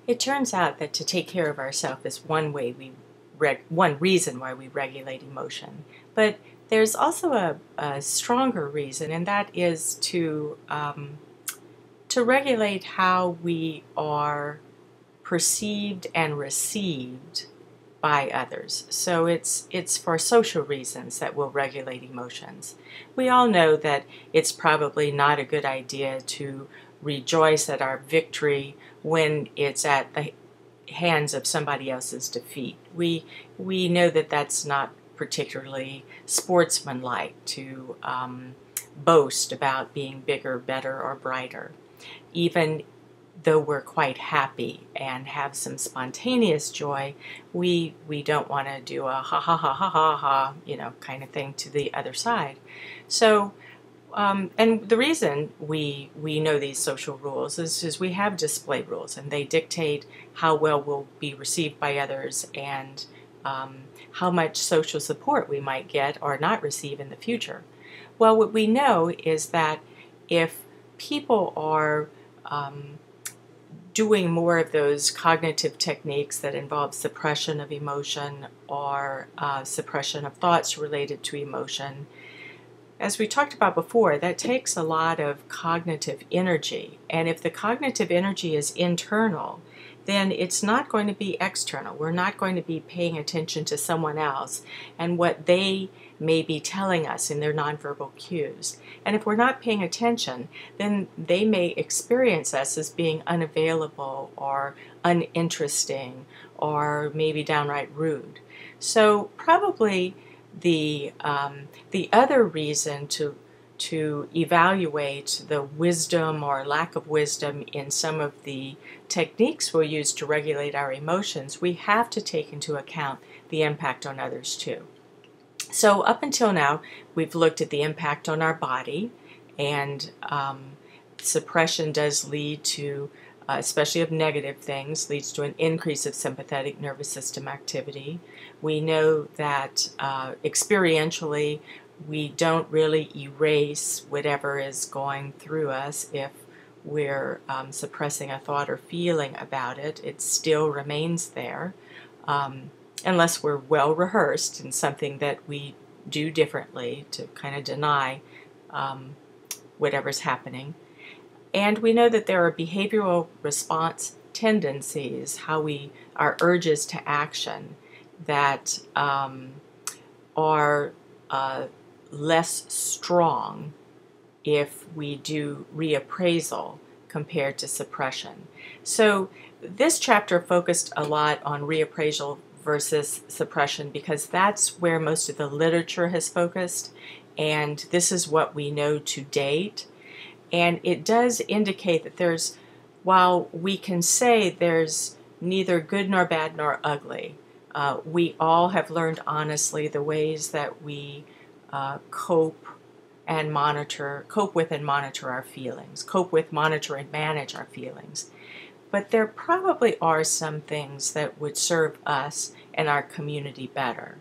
It turns out that to take care of ourselves is one reason why we regulate emotion. But there's also a stronger reason, and that is to regulate how we are perceived and received by others. So it's for social reasons that we'll regulate emotions. We all know that it's probably not a good idea to rejoice at our victory when it's at the hands of somebody else's defeat. We know that that's not particularly sportsmanlike to boast about being bigger, better, or brighter. Even though we're quite happy and have some spontaneous joy, we don't want to do a ha ha ha ha ha ha, kind of thing to the other side. So, and the reason we know these social rules is we have display rules, and they dictate how well we'll be received by others and how much social support we might get or not receive in the future. Well, what we know is that if people are doing more of those cognitive techniques that involve suppression of emotion or suppression of thoughts related to emotion, as we talked about before, that takes a lot of cognitive energy. And if the cognitive energy is internal, then it's not going to be external. We're not going to be paying attention to someone else and what they may be telling us in their nonverbal cues. And if we're not paying attention, then they may experience us as being unavailable or uninteresting or maybe downright rude. So probably the other reason to evaluate the wisdom or lack of wisdom in some of the techniques we'll use to regulate our emotions, we have to take into account the impact on others too. So up until now, we've looked at the impact on our body, and suppression does lead to, especially of negative things, leads to an increase of sympathetic nervous system activity. We know that experientially, we don't really erase whatever is going through us if we're suppressing a thought or feeling about it. It still remains there, unless we're well rehearsed in something that we do differently to kind of deny whatever's happening. And we know that there are behavioral response tendencies, our urges to action, that are less strong if we do reappraisal compared to suppression. So this chapter focused a lot on reappraisal versus suppression because that's where most of the literature has focused, and this is what we know to date. And it does indicate that while we can say there's neither good nor bad nor ugly, we all have learned honestly the ways that we cope with and monitor our feelings, cope with, monitor, and manage our feelings. But there probably are some things that would serve us and our community better.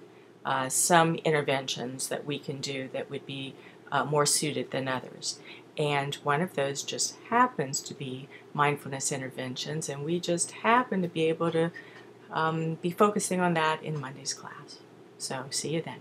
Some interventions that we can do that would be more suited than others. And one of those just happens to be mindfulness interventions, and we just happen to be able to be focusing on that in Monday's class. So see you then.